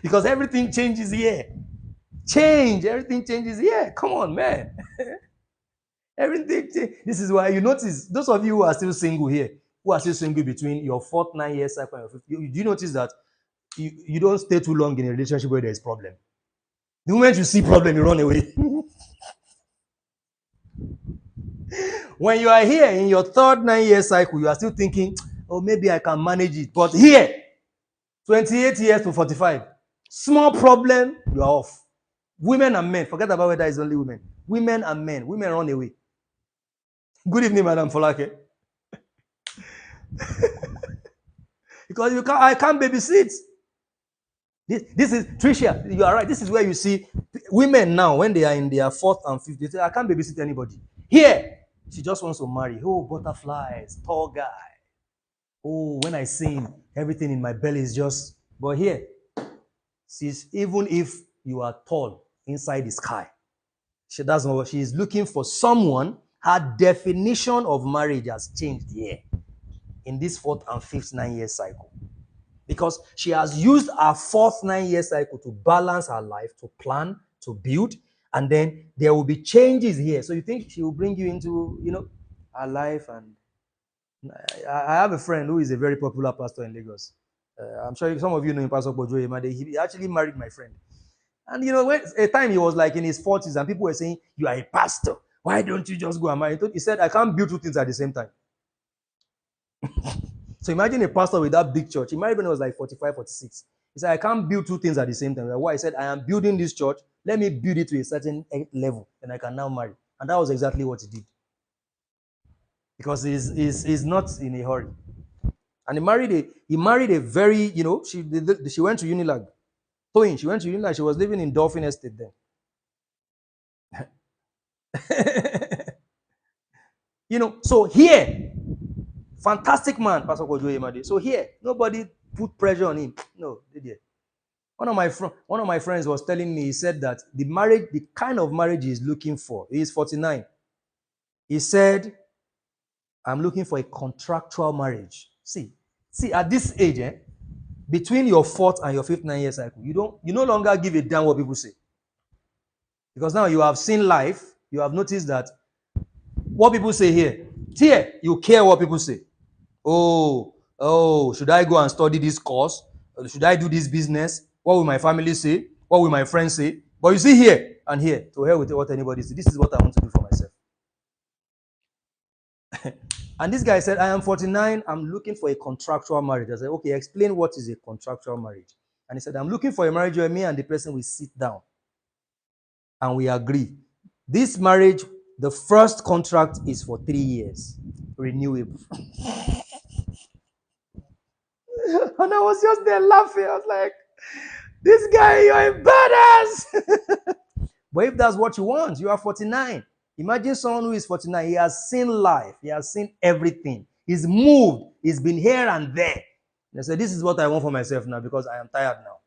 Because everything changes here. Everything changes here. Come on, man. Everything. This is why you notice, those of you who are still single here, who are still single between your 4th 9 year cycle and your 5th, do you notice that you don't stay too long in a relationship where there is problem? The moment you see problem, you run away. When you are here in your 3rd 9 year cycle, you are still thinking, oh, maybe I can manage it. But here, 28 years to 45, small problem, you are off. Women and men, forget about whether it's only women. Women and men, women run away. Good evening, Madam Folake. Because I can't babysit. This is Tricia. You are right. This is where you see women now when they are in their 4th and 5th. They say, I can't babysit anybody. Here, she just wants to marry. Oh, butterflies, tall guy. Oh, when I sing, everything in my belly is just. But here, even if you are tall inside the sky, she doesn't know. She is looking for someone. Her definition of marriage has changed here in this 4th and 5th 9 year cycle. Because she has used her 4th 9 year cycle to balance her life, to plan, to build, and then there will be changes here. So you think she will bring you into, her life? And I have a friend who is a very popular pastor in Lagos. I'm sure some of you know him, Pastor Bojo Emade. He actually married my friend. And when a time he was like in his 40s, and people were saying, you are a pastor. Why don't you just go and marry? He said, I can't build 2 things at the same time. So imagine a pastor with that big church. He married when he was like 45, 46. He said, I can't build 2 things at the same time. Why? He said, I am building this church. Let me build it to a certain level, and I can now marry. And that was exactly what he did. Because he's not in a hurry. And he married a very, she went to Unilag. She went to Unilag. She was living in Dolphin Estate then. So here, fantastic man, Pastor Kojo Emade. So here, nobody put pressure on him. No, they did. One of my friends was telling me, he said that the kind of marriage he's looking for, he is 49. He said, I'm looking for a contractual marriage. See, at this age, between your 4th and your 5th 9 year cycle, you no longer give a damn what people say. Because now you have seen life, you have noticed that what people say here, you care what people say. Oh, should I go and study this course? Should I do this business? What will my family say? What will my friends say? But you see here and here, to hell with what anybody says. This is what I want to do for myself. And this guy said, I am 49. I'm looking for a contractual marriage. I said, okay, explain what is a contractual marriage. And he said, I'm looking for a marriage where me and the person will sit down and we agree. This marriage, the first contract is for 3 years, renewable. And I was just there laughing. I was like, this guy, you're a badass. But if that's what you want, you are 49. Imagine someone who is 49. He has seen life. He has seen everything. He's moved. He's been here and there. And I said, this is what I want for myself now because I am tired now.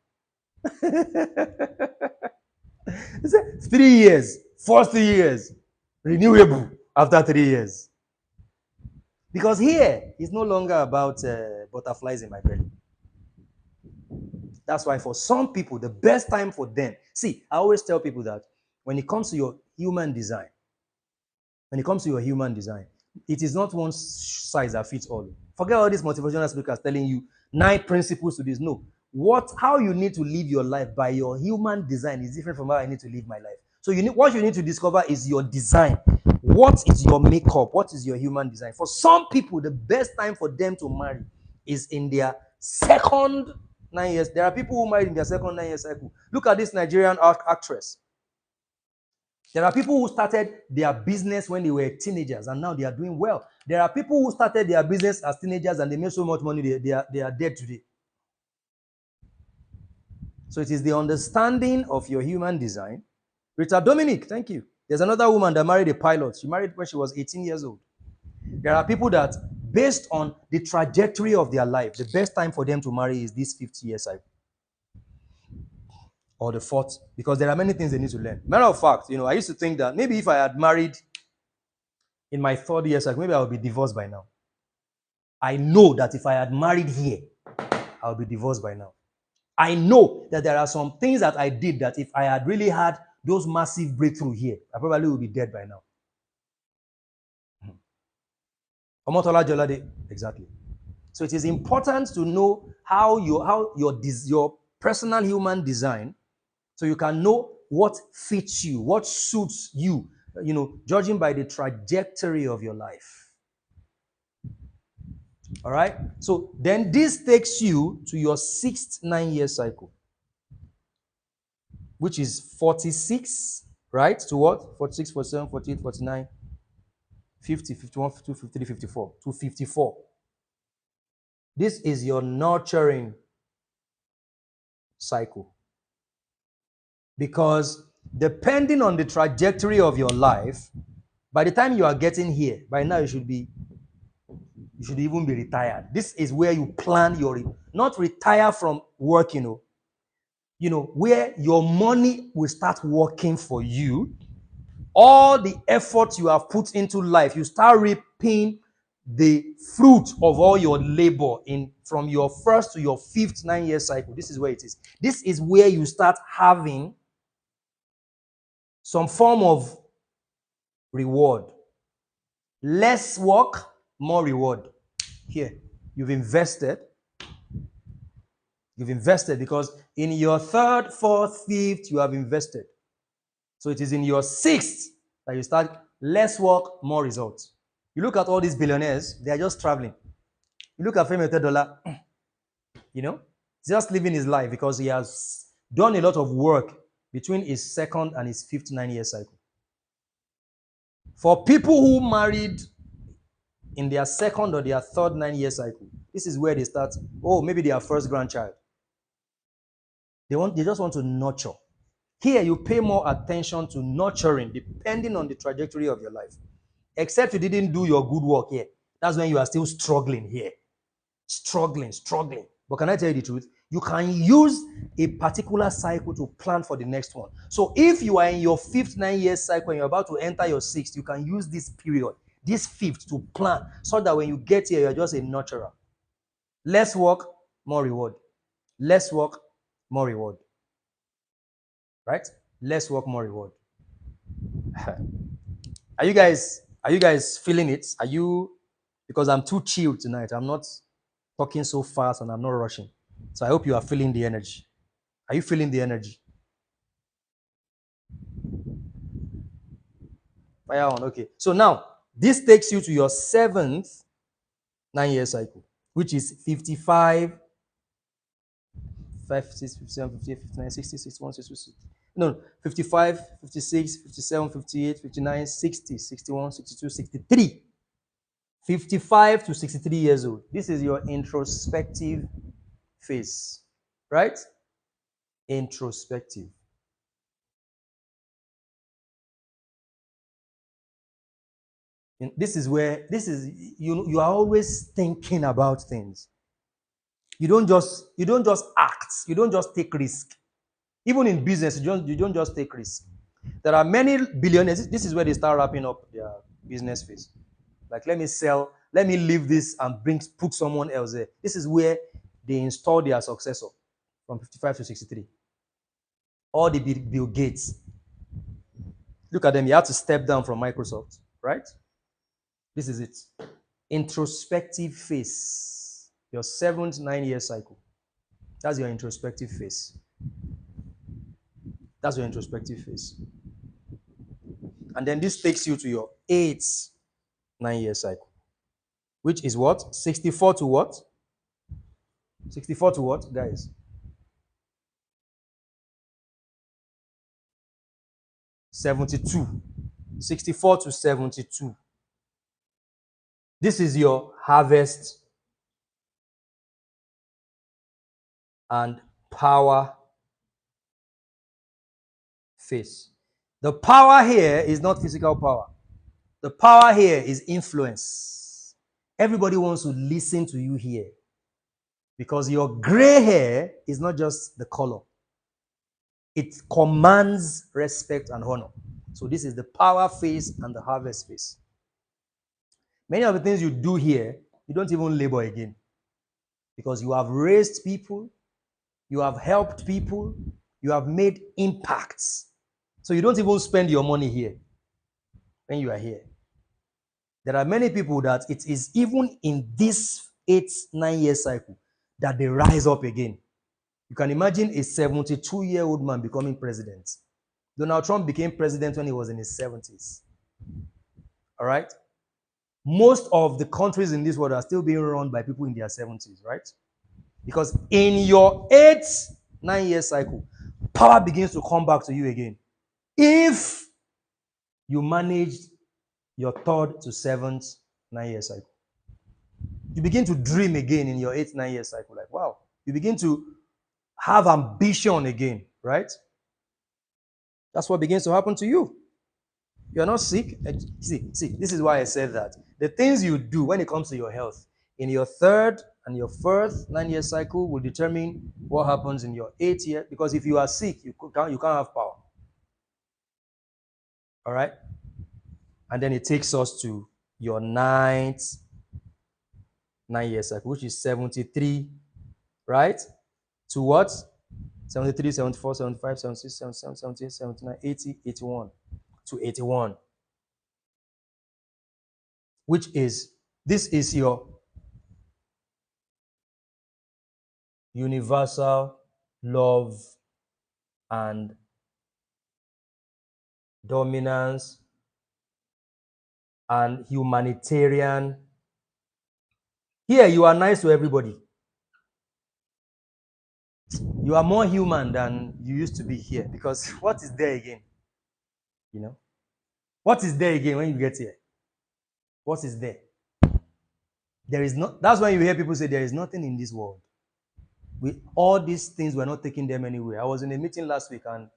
He said, 3 years, first 3 years, renewable after 3 years. Because here, it's no longer about butterflies in my belly. That's why for some people, the best time for them, see, I always tell people that when it comes to your human design, it is not one size that fits all. Forget all these motivational speakers telling you 9 principles to this. No. How you need to live your life by your human design is different from how I need to live my life. So what you need to discover is your design. What is your makeup? What is your human design? For some people, the best time for them to marry is in their second 9 years. There are people who married in their second 9 year cycle. Look at this Nigerian actress. There are people who started their business when they were teenagers and now they are doing well. There are people who started their business as teenagers and they made so much money they are dead today. So it is the understanding of your human design. Rita Dominic, thank you. There's another woman that married a pilot. She married when she was 18 years old. There are people that, based on the trajectory of their life, the best time for them to marry is this 50-year cycle. Or the 4th, because there are many things they need to learn. Matter of fact, I used to think that maybe if I had married in my 3rd year cycle, maybe I would be divorced by now. I know that if I had married here, I would be divorced by now. I know that there are some things that I did that if I had really had those massive breakthrough here, I probably would be dead by now. Omotola Jolade, exactly. So it is important to know how your personal human design, so you can know what fits you, what suits you, judging by the trajectory of your life. All right? So then this takes you to your 6th 9 year cycle, which is 46, right? To what? 46, 47, 48, 49, 50, 51, 52, 53, 54. To 54. This is your nurturing cycle. Because depending on the trajectory of your life, by the time you are getting here, by now you should even be retired. This is where you plan not retire from work, where your money will start working for you. All the effort you have put into life, you start reaping the fruit of all your labor from your 1st to your 5th 9 year cycle. This is where it is. This is where you start having some form of reward. Less work, more reward. Here, you've invested because in your 3rd, 4th, 5th, you have invested. So it is in your 6th that you start less work, more results. You look at all these billionaires, they are just traveling. You look at Femi Otedola, just living his life because he has done a lot of work between his 2nd and his 5th 9 year cycle. For people who married in their 2nd or their 3rd 9 year cycle, this is where they start, maybe their 1st grandchild. They just want to nurture. Here, you pay more attention to nurturing depending on the trajectory of your life. Except you didn't do your good work here. That's when you are still struggling here. Struggling. But can I tell you the truth? You can use a particular cycle to plan for the next one. So if you are in your 5th 9 year cycle and you're about to enter your 6th, you can use this period, this 5th, to plan so that when you get here, you're just a nurturer. Less work, more reward. Less work, more reward. Right? Less work, more reward. Are you guys feeling it? Because I'm too chilled tonight. I'm not talking so fast and I'm not rushing. So I hope you are feeling the energy. Are you feeling the energy? Fire on. Okay. So now, this takes you to your 7th 9 year cycle, which is 55, 55, 56, 57, 58, 59, 60, 61, 62, 63. No, 55, 56, 57, 58, 59, 60, 61, 62, 63. 55 to 63 years old. This is your introspective phase, right? Introspective. And this is where you are always thinking about things. You don't just act. You don't just take risk. Even in business, you don't just take risk. There are many billionaires. This is where they start wrapping up their business phase. Like, let me leave this and put someone else there. This is where they install their successor from 55 to 63. All the Bill Gates. Look at them. You have to step down from Microsoft, right? This is it. Introspective phase. Your 7th 9-year cycle. That's your introspective phase. That's your introspective phase. And then this takes you to your 8th 9-year cycle, which is what? 64 to what? 64 to what, guys? 72. 64 to 72. This is your harvest and power phase. The power here is not physical power. The power here is influence. Everybody wants to listen to you here because your gray hair is not just the color. It commands respect and honor. So this is the power phase and the harvest phase. Many of the things you do here, you don't even labor again because you have raised people, you have helped people, you have made impacts. So you don't even spend your money here when you are here. There are many people that it is even in this 8-9-year cycle that they rise up again. You can imagine a 72-year-old man becoming president. Donald Trump became president when he was in his 70s. All right? Most of the countries in this world are still being run by people in their 70s, right? Because in your 8-9-year cycle, power begins to come back to you again. If you managed your 3rd to 7th 9-year cycle, you begin to dream again in your 8-9-year cycle. Like, wow, you begin to have ambition again, right? That's what begins to happen to you. You're not sick. See, this is why I said that. The things you do when it comes to your health in your 3rd and your 4th 9-year cycle will determine what happens in your 8th year. Because if you are sick, you can't have power. All right? And then it takes us to your 9th 9-year cycle, which is 73, right? To what? 73, 74, 75, 76, 77, 78, 79, 80, 81. To 81. Which is, this is your universal love and dominance and humanitarian. Here you are nice to everybody. You are more human than you used to be here, because what is there again? You know? What is there again when you get here? What is there? There is not. That's when you hear people say there is nothing in this world. All these things, we're not taking them anywhere. I was in a meeting last week, and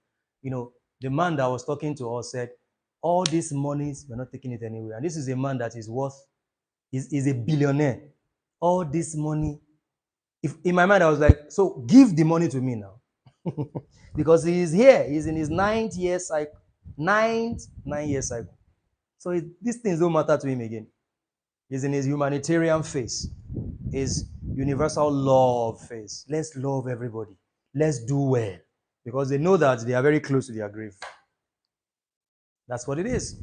the man that was talking to us said, all these monies, we're not taking it anywhere. And this is a man that is is a billionaire. All this money, if in my mind I was like, so give the money to me now. Because he is here, he's in his 9th cycle. 9-year cycle. So these things don't matter to him again. He's in his humanitarian phase, his universal love phase. Let's love everybody. Let's do well. Because they know that they are very close to their grave. That's what it is.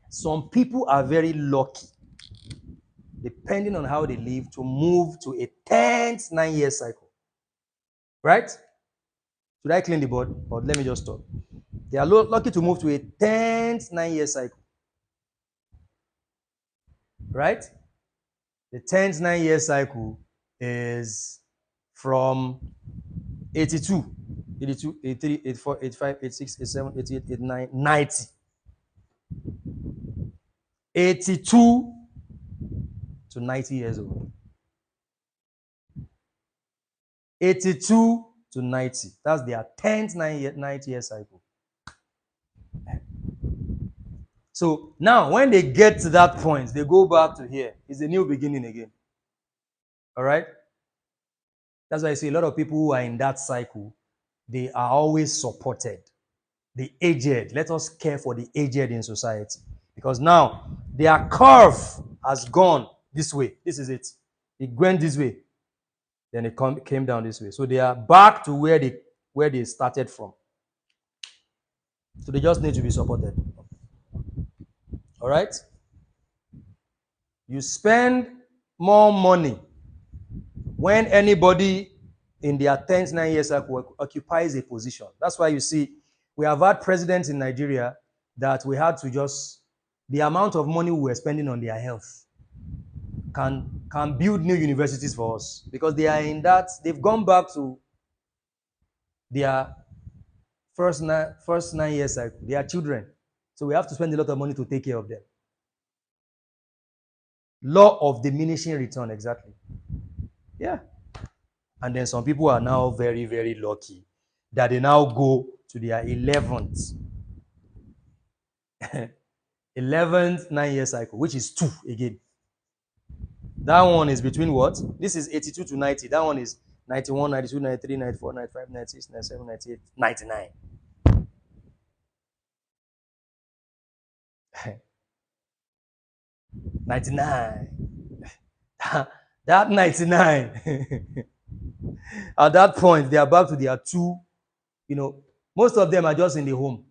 Some people are very lucky, depending on how they live, to move to a 10th 9-year cycle. Right? Should I clean the board? Or let me just stop. They are lucky to move to a 10th 9-year cycle. Right? The 10th 9-year cycle is from 82, 82, 83, 84, 85, 86, 87, 88, 89, 90. 82 to 90 years old. 82 to 90. That's their 10th 90-year cycle. So now, when they get to that point, they go back to here. It's a new beginning again. All right? That's why I see a lot of people who are in that cycle, they are always supported. The aged, let us care for the aged in society. Because now, their curve has gone this way. This is it. It went this way. Then it came down this way. So they are back to where they started from. So they just need to be supported. All right? You spend more money when anybody in their 10th 9 years occupies a position. That's why you see we have had presidents in Nigeria that we had to just, the amount of money we were spending on their health can build new universities for us, because they are in that, they've gone back to their first 9 years cycle. They are children. So we have to spend a lot of money to take care of them. Law of diminishing return, exactly. Yeah. And then some people are now very, very lucky that they now go to their 11th 11th 9 year cycle, which is 2 again. That one is between what? This is 82 to 90. That one is 91, 92, 93, 94, 95, 96, 97, 98, 99. $99. That 99. At that point, they are back to their 2. Most of them are just in the home.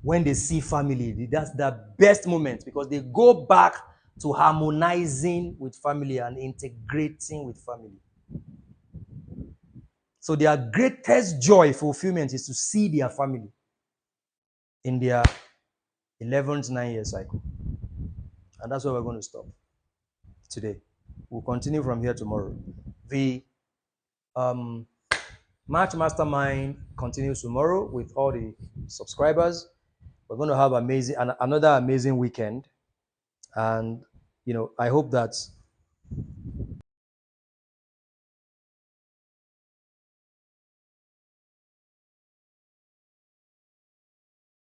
When they see family, that's the best moment, because they go back to harmonizing with family and integrating with family. So their greatest joy, fulfillment, is to see their family in their 11th 9 year cycle. And that's where we're going to stop today. We'll continue from here tomorrow. The March Mastermind continues tomorrow with all the subscribers. We're going to have another amazing weekend. And, I hope that